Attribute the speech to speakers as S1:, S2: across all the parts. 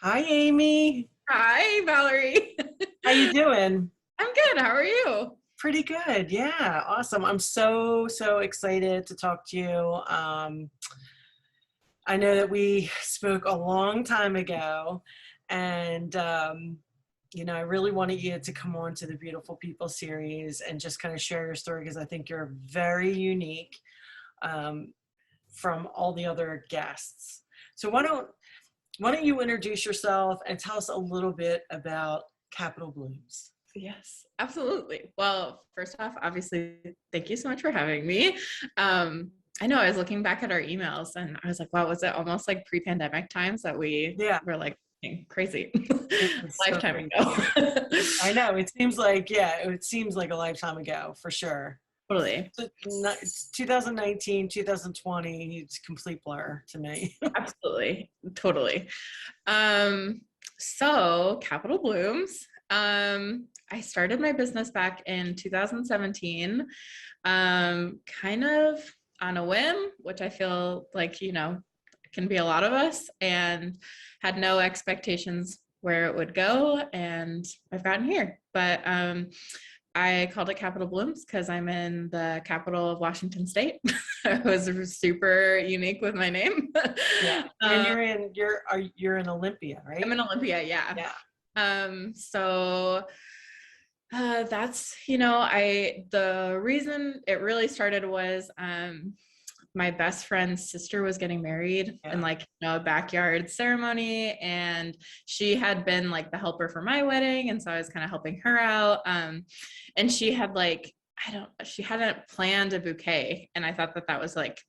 S1: Hi, Amy.
S2: Hi, Valerie.
S1: How you doing?
S2: I'm good. How are you?
S1: Pretty good. Yeah, awesome. I'm so excited to talk to you. I know that we spoke a long time ago, and I really wanted you to come on to the Beautiful People series and just kind of share your story because I think you're very unique um, from all the other guests. So why don't you introduce yourself and tell us a little bit about Capital Blooms?
S2: Yes, absolutely. Well, first off, obviously, thank you so much for having me. I know I was looking back at our emails and I was like, wow, was it almost like pre-pandemic times that we
S1: Yeah,
S2: were like crazy
S1: it was so
S2: lifetime
S1: crazy.
S2: ago?
S1: I know. It seems like a lifetime ago for sure.
S2: Totally.
S1: So, it's 2019, 2020, it's a complete blur to me.
S2: Absolutely. Totally. So Capital Blooms. I started my business back in 2017, kind of on a whim, which I feel like, can be a lot of us, and had no expectations where it would go. And I've gotten here. But I called it Capital Blooms because I'm in the capital of Washington State. I was super unique with my name.
S1: Yeah. And you're in Olympia,
S2: I'm
S1: right?
S2: in Olympia, yeah.
S1: Yeah.
S2: So that's, the reason it really started was my best friend's sister was getting married in
S1: Yeah.
S2: like, a backyard ceremony, and she had been like the helper for my wedding. And so I was kind of helping her out. And she had like, she hadn't planned a bouquet. And I thought that that was like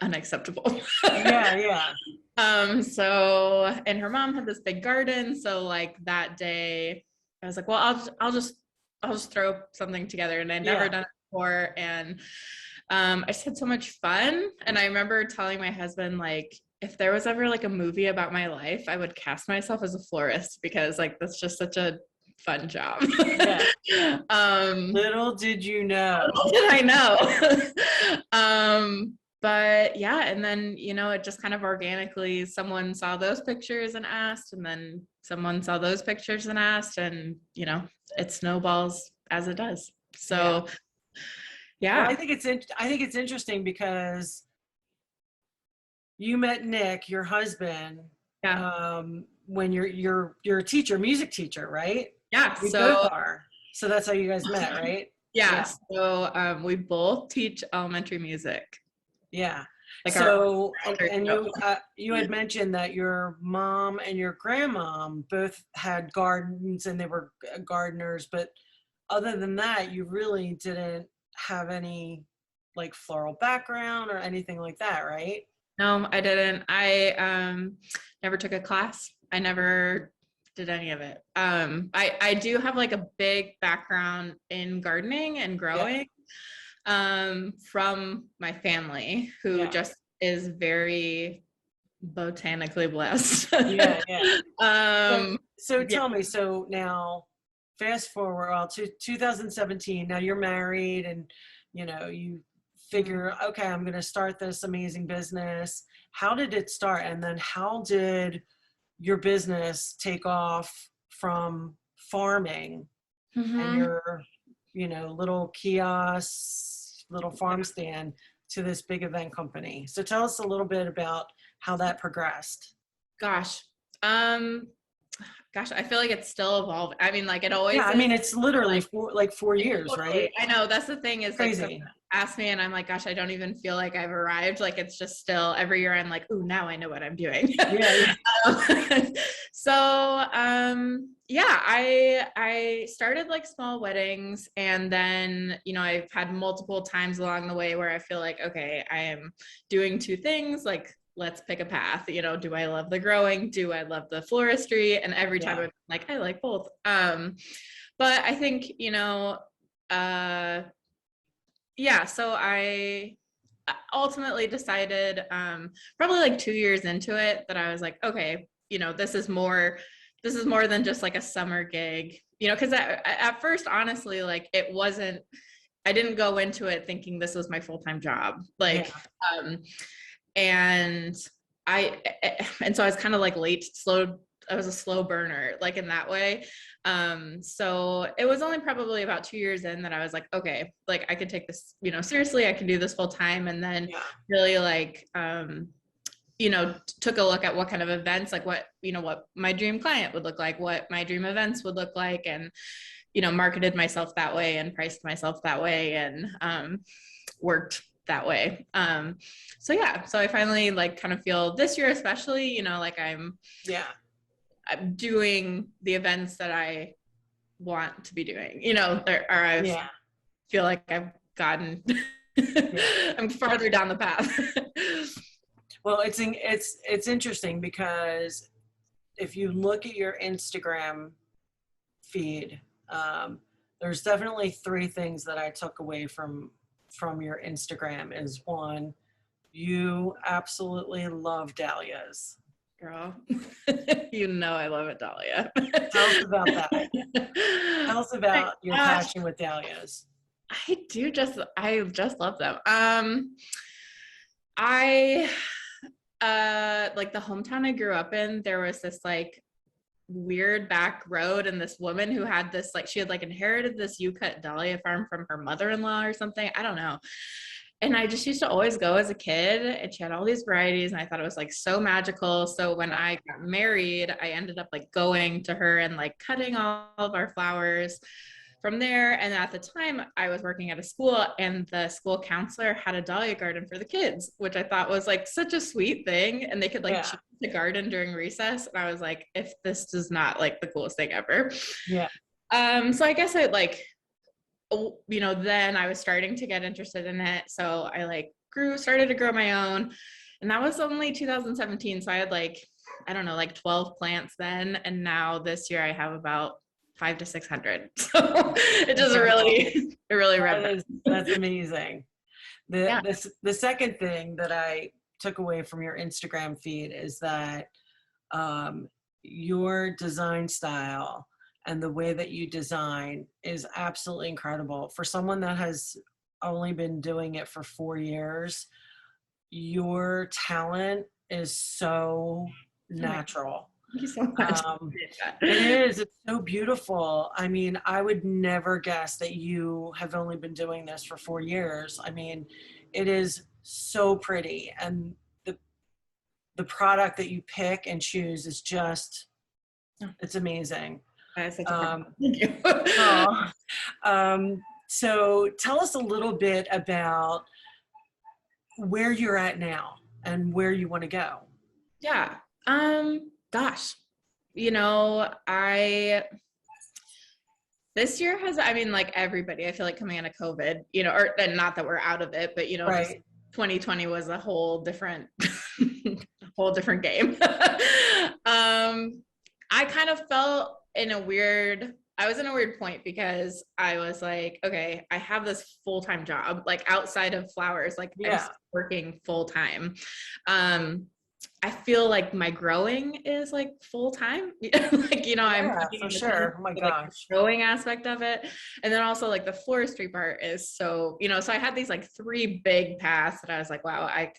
S2: unacceptable.
S1: Yeah, yeah.
S2: And her mom had this big garden. So like that day I was like, well, I'll just throw something together. And I'd never
S1: Yeah.
S2: done it before. And I just had so much fun. And I remember telling my husband, like, if there was ever like a movie about my life, I would cast myself as a florist because like that's just such a fun job.
S1: Yeah.
S2: um,
S1: Little did you know.
S2: Little did I know. But yeah, and then, it just kind of organically, someone saw those pictures and asked, and then someone saw those pictures and asked, and, it snowballs as it does.
S1: Yeah.
S2: So
S1: Well, I
S2: yeah,
S1: think it's interesting because you met Nick, your husband,
S2: yeah,
S1: when you're a teacher, music teacher, right?
S2: yeah.
S1: We both
S2: So
S1: are. So that's how you guys met, right?
S2: yeah,
S1: Yeah.
S2: so we both teach elementary music,
S1: Yeah.
S2: like our
S1: So, and
S2: show.
S1: you had mentioned that your mom and your grandmom both had gardens and they were gardeners, but other than that, you really didn't have any like floral background or anything like that, right?
S2: No, I didn't. I never took a class. I never did any of it. I do have like a big background in gardening and
S1: Yeah.
S2: growing from my family, who
S1: Yeah.
S2: just is very botanically blessed.
S1: Yeah. Yeah. So,
S2: um,
S1: so
S2: yeah.
S1: tell me, so now fast forward to 2017, now you're married and you figure, okay, I'm going to start this amazing business. How did it start? And then how did your business take off from farming and
S2: Mhm.
S1: your, little kiosk, little farm stand to this big event company? So tell us a little bit about how that progressed.
S2: Gosh. Um, Gosh, I feel like it's still evolving. I mean, like it
S1: Yeah,
S2: always
S1: I
S2: is.
S1: mean, it's literally
S2: Like,
S1: 4 years,
S2: totally.
S1: right?
S2: I know that's the thing is like someone
S1: Crazy.
S2: asked me and I'm like, gosh, I don't even feel like I've arrived. Like it's just still every year I'm like, ooh, now I know what I'm doing.
S1: Yeah, yeah,
S2: Um, yeah, I started like small weddings, and then I've had multiple times along the way where I feel like, okay, I am doing two things, like let's pick a path. Do I love the growing? Do I love the floristry? And every time
S1: yeah,
S2: I'm like, I like both. But I think, uh, yeah, so I ultimately decided, probably like 2 years into it, that I was like, okay, this is more than just like a summer gig, because at first, honestly, like I didn't go into it thinking this was my full-time job.
S1: yeah,
S2: Like, um, and and so I was kind of like late, slow was a slow burner, like in that way. So it was only probably about 2 years in that I was like, okay, like I could take this, seriously, I can do this full time. And then really like, took a look at what kind of events, like what my dream client would look like, what my dream events would look like, and, marketed myself that way and priced myself that way, and worked that way. So I finally like kind of feel this year, especially, like I'm doing the events that I want to be doing, or I feel like I've gotten, I'm farther down the path.
S1: Well, it's interesting because if you look at your Instagram feed, there's definitely three things that I took away from your Instagram. Is one, you absolutely love dahlias.
S2: Girl, I love it, Dahlia.
S1: Tell us about that. Tell us about your passion with dahlias.
S2: I just love them. I like the hometown I grew up in, there was this like weird back road, and this woman who had this, like, she had like inherited this U-cut dahlia farm from her mother-in-law or something, I don't know. And I just used to always go as a kid, and she had all these varieties, and I thought it was like so magical. So when I got married, I ended up like going to her and like cutting all of our flowers from there. And at the time I was working at a school, and the school counselor had a dahlia garden for the kids, which I thought was like such a sweet thing. And they could like choose the garden during recess. And I was like, if this is not like the coolest thing ever.
S1: Yeah.
S2: So I guess I like, then I was starting to get interested in it. So I like started to grow my own. And that was only 2017. So I had like, I don't know, like 12 plants then. And now this year I have about 500 to 600. So it just really
S1: that's amazing. The second thing that I took away from your Instagram feed is that your design style and the way that you design is absolutely incredible. For someone that has only been doing it for 4 years, your talent is so natural.
S2: Thank you so much.
S1: It's so beautiful. I mean, I would never guess that you have only been doing this for 4 years. I mean, it is so pretty, and the product that you pick and choose is just, it's amazing.
S2: Thank you.
S1: So tell us a little bit about where you're at now and where you want to go.
S2: Yeah. Gosh, this year has, I mean, like everybody, I feel like coming out of COVID, or and not that we're out of it, but, just 2020 was a whole different, game. I kind of felt I was in a weird point because I was like, okay, I have this full-time job, like outside of flowers, like I'm working full-time. I feel like my growing is like full-time, I'm
S1: for sure. Oh my gosh.
S2: Like, the growing aspect of it. And then also like the floristry part is so, so I had these like 3 big paths that I was like, wow, I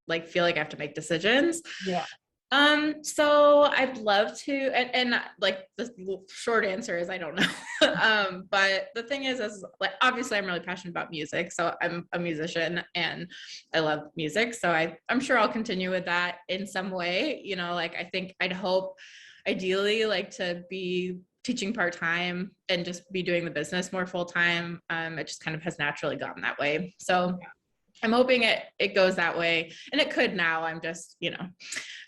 S2: like feel like I have to make decisions.
S1: Yeah.
S2: So I'd love to, and like the short answer is I don't know. But the thing is like, obviously I'm really passionate about music. So I'm a musician and I love music. So I'm sure I'll continue with that in some way, like I think I'd hope ideally like to be teaching part-time and just be doing the business more full-time. It just kind of has naturally gotten that way. So I'm hoping it goes that way, and it could now. I'm just,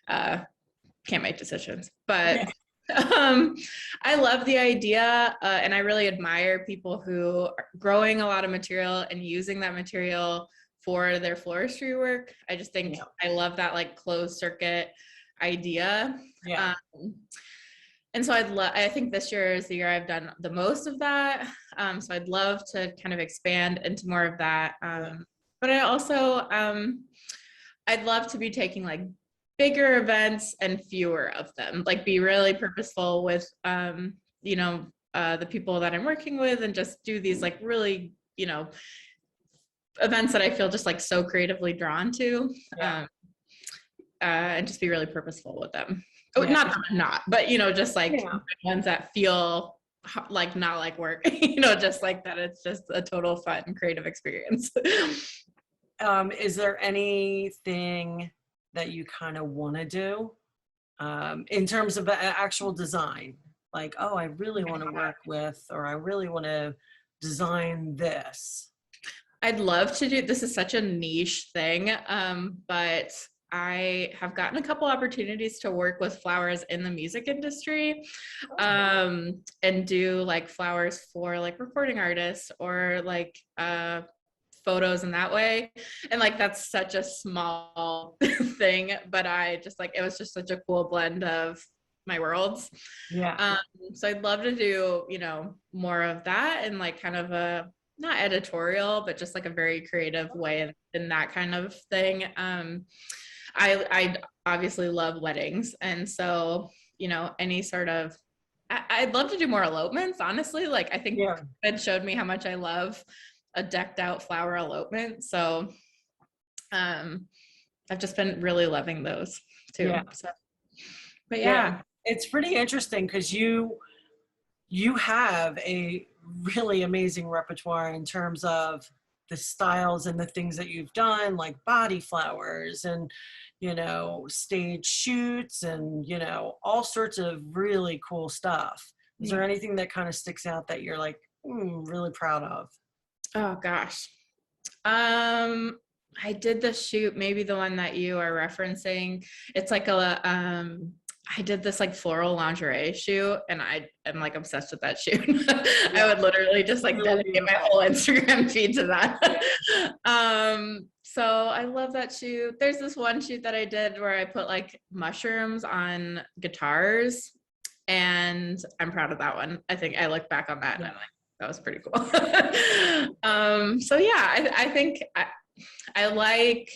S2: can't make decisions, but I love the idea, and I really admire people who are growing a lot of material and using that material for their floristry work. I just think I love that like closed circuit idea. Yeah. And so I think this year is the year I've done the most of that. So I'd love to kind of expand into more of that. But I also, I'd love to be taking like bigger events and fewer of them, like be really purposeful with, the people that I'm working with, and just do these like really, events that I feel just like so creatively drawn to, and just be really purposeful with them. Oh,
S1: Yeah.
S2: not that I'm not, but just like
S1: Yeah.
S2: ones that feel like not like work, just like that. It's just a total fun, creative experience.
S1: Is there anything that you kind of want to do in terms of actual design? Like, oh, I really want to work with, or I really want to design this.
S2: I'd love to do, this is such a niche thing, but I have gotten a couple opportunities to work with flowers in the music industry, and do like flowers for like recording artists or like photos in that way. And like that's such a small thing, but I just like, it was just such a cool blend of my worlds.
S1: Yeah.
S2: So I'd love to do, more of that and like kind of a not editorial, but just like a very creative way in that kind of thing. I obviously love weddings. And so, any sort of, I'd love to do more elopements, honestly. Like I think
S1: Yeah.
S2: it showed me how much I love a decked out flower elopement. So I've just been really loving those too.
S1: Yeah.
S2: So, but
S1: Yeah.
S2: yeah.
S1: It's pretty interesting because you have a really amazing repertoire in terms of the styles and the things that you've done, like body flowers and, stage shoots and, all sorts of really cool stuff. Is there anything that kind of sticks out that you're like, really proud of?
S2: Oh gosh. I did the shoot, maybe the one that you are referencing. It's like I did this like floral lingerie shoot and I am like obsessed with that shoot. I would literally just like dedicate my whole Instagram feed to that. So I love that shoot. There's this one shoot that I did where I put like mushrooms on guitars and I'm proud of that one. I think I look back on that and I'm like, that was pretty cool. So yeah, I think I like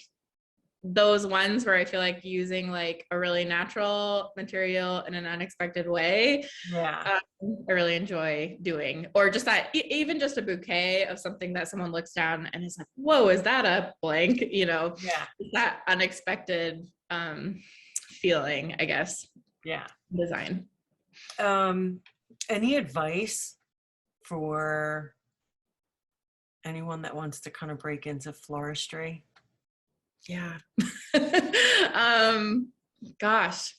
S2: those ones where I feel like using like a really natural material in an unexpected way.
S1: Yeah.
S2: I really enjoy doing, or just that, even just a bouquet of something that someone looks down and is like, whoa, is that a blank?
S1: Yeah.
S2: That unexpected feeling, I guess.
S1: Yeah.
S2: Design.
S1: Any advice for anyone that wants to kind of break into floristry?
S2: Yeah. Gosh,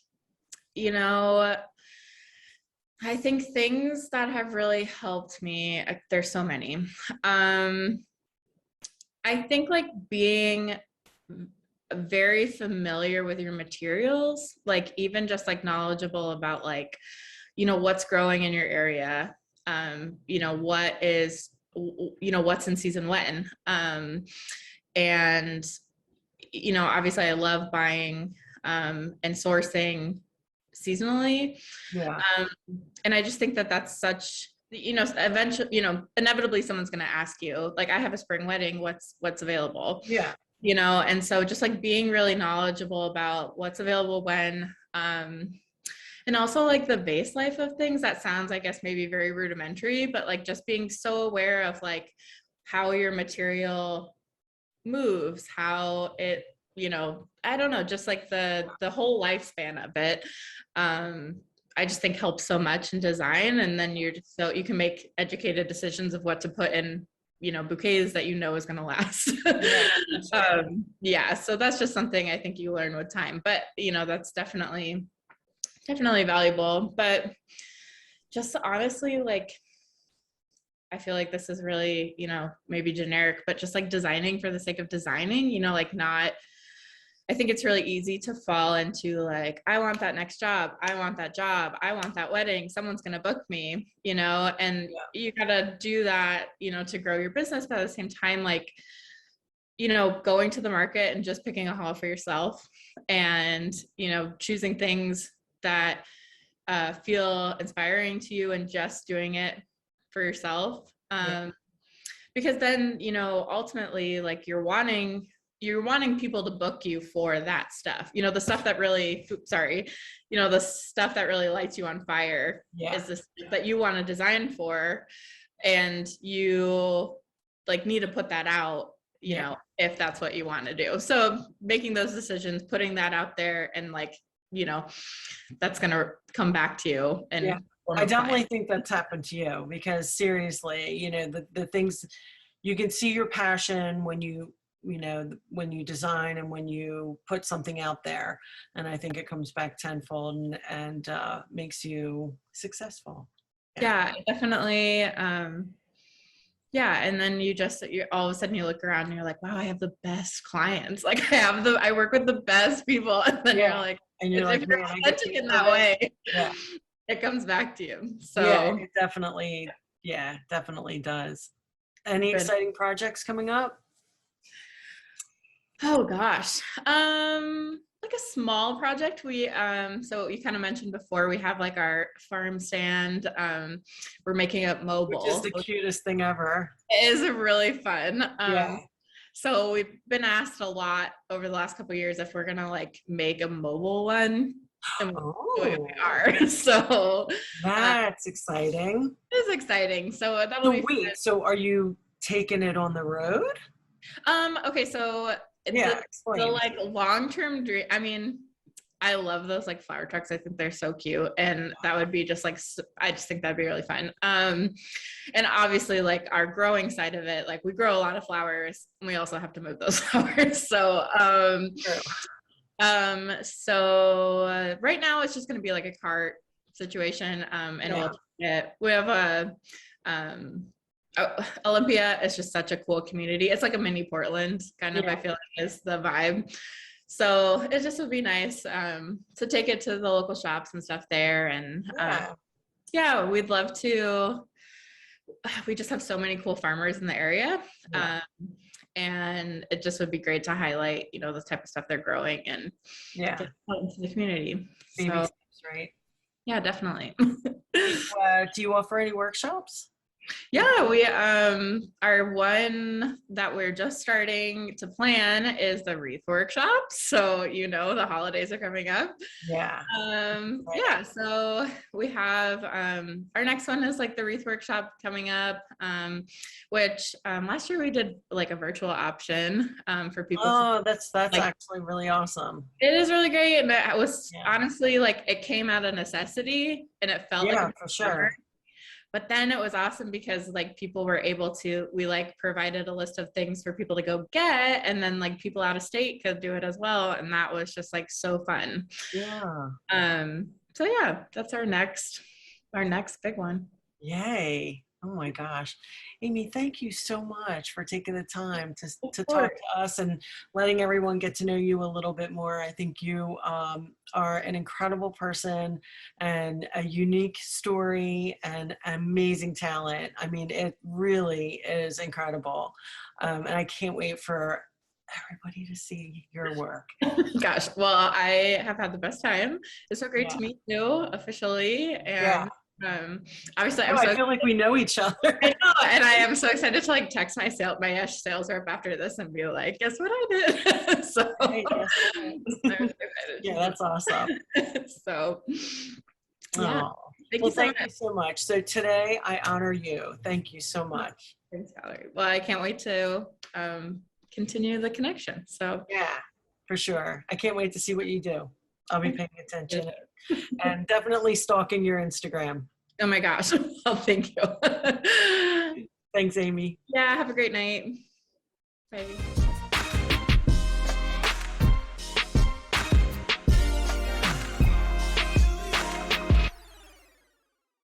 S2: I think things that have really helped me, there's so many. I think like being very familiar with your materials, like even just like knowledgeable about like, what's growing in your area, what is, what's in season when, and obviously I love buying and sourcing seasonally.
S1: Yeah.
S2: And I just think that that's such, eventually, inevitably someone's going to ask you, like, I have a spring wedding, what's available?
S1: Yeah.
S2: And so just like being really knowledgeable about what's available when, and also like the base life of things. That sounds, I guess, maybe very rudimentary, but like just being so aware of like how your material moves, how it, I don't know, just like the whole lifespan of it. I just think helps so much in design. And then you're just so you can make educated decisions of what to put in, bouquets that is going to last. Yeah. So that's just something I think you learn with time, but that's definitely valuable. But just honestly, like, I feel like this is really, maybe generic, but just like designing for the sake of designing, like not, I think it's really easy to fall into like, I want that next job. I want that job. I want that wedding. Someone's going to book me, and you got to do that, to grow your business. But at the same time, like, going to the market and just picking a haul for yourself and, choosing things that feel inspiring to you and just doing it for yourself. Because then, ultimately, like you're wanting people to book you for that stuff, the stuff that really, the stuff that really lights you on fire is this that you want to design for. And you like need to put that out, if that's what you want to do. So making those decisions, putting that out there and like that's going to come back to you. And
S1: Yeah, I definitely think that's happened to you, because seriously, the things, you can see your passion when when you design and when you put something out there. And I think it comes back tenfold and makes you successful.
S2: Yeah, definitely. Yeah. And then you all of a sudden you look around and you're like, wow, I have the best clients. Like I work with the best people. And then you're like,
S1: and you're like,
S2: if you're
S1: man, I get
S2: authentic in that way, it comes back to you. So
S1: it definitely does. Any exciting projects coming up?
S2: Oh gosh. Like a small project. So you kind of mentioned before, we have like our farm stand. We're making it mobile.
S1: Which is the cutest thing ever.
S2: It is really fun. So we've been asked a lot over the last couple of years if we're gonna like make a mobile one. And we are. So
S1: that's exciting.
S2: It is exciting. So that'll be fun.
S1: So are you taking it on the road?
S2: Okay, so the like long-term dream, I mean, I love those like flower trucks. I think they're so cute, and that would be just like, I just think that'd be really fun. And obviously like our growing side of it, like we grow a lot of flowers and we also have to move those flowers. So right now it's just going to be like a cart situation. And we have a Olympia is just such a cool community. It's like a mini Portland kind of, I feel like is the vibe. So it just would be nice to take it to the local shops and stuff there. And we'd love to. We just have so many cool farmers in the area. And it just would be great to highlight, the type of stuff they're growing and get out into the community.
S1: Baby steps, right?
S2: Yeah, definitely.
S1: Do you offer any workshops?
S2: Yeah, we our one that we're just starting to plan is the wreath workshop. So the holidays are coming up. So we have our next one is like the wreath workshop coming up, which last year we did like a virtual option for people.
S1: Oh, that's like, actually really awesome.
S2: It is really great, and it was honestly like it came out of necessity, and it felt like
S1: for sure.
S2: But then it was awesome because like people were able to, we like provided a list of things for people to go get, and then like people out of state could do it as well. And that was just like so fun. So yeah, that's our next big one.
S1: Yay. Oh my gosh. Amy, thank you so much for taking the time to talk to us and letting everyone get to know you a little bit more. I think you are an incredible person and a unique story and amazing talent. I mean, it really is incredible. And I can't wait for everybody to see your work.
S2: Gosh, well, I have had the best time. It's so great to meet you officially. And obviously
S1: I feel like we know each other.
S2: I know, and I am so excited to like text my sales rep after this and be like, guess what I did? So
S1: that's awesome.
S2: So
S1: thank you so much. So today I honor you. Thank you so much.
S2: Thanks, Valerie. Well, I can't wait to continue the connection. So
S1: for sure. I can't wait to see what you do. I'll be paying attention and definitely stalking your Instagram.
S2: Oh my gosh. Well, thank you.
S1: Thanks, Amy.
S2: Yeah. Have a great night. Bye.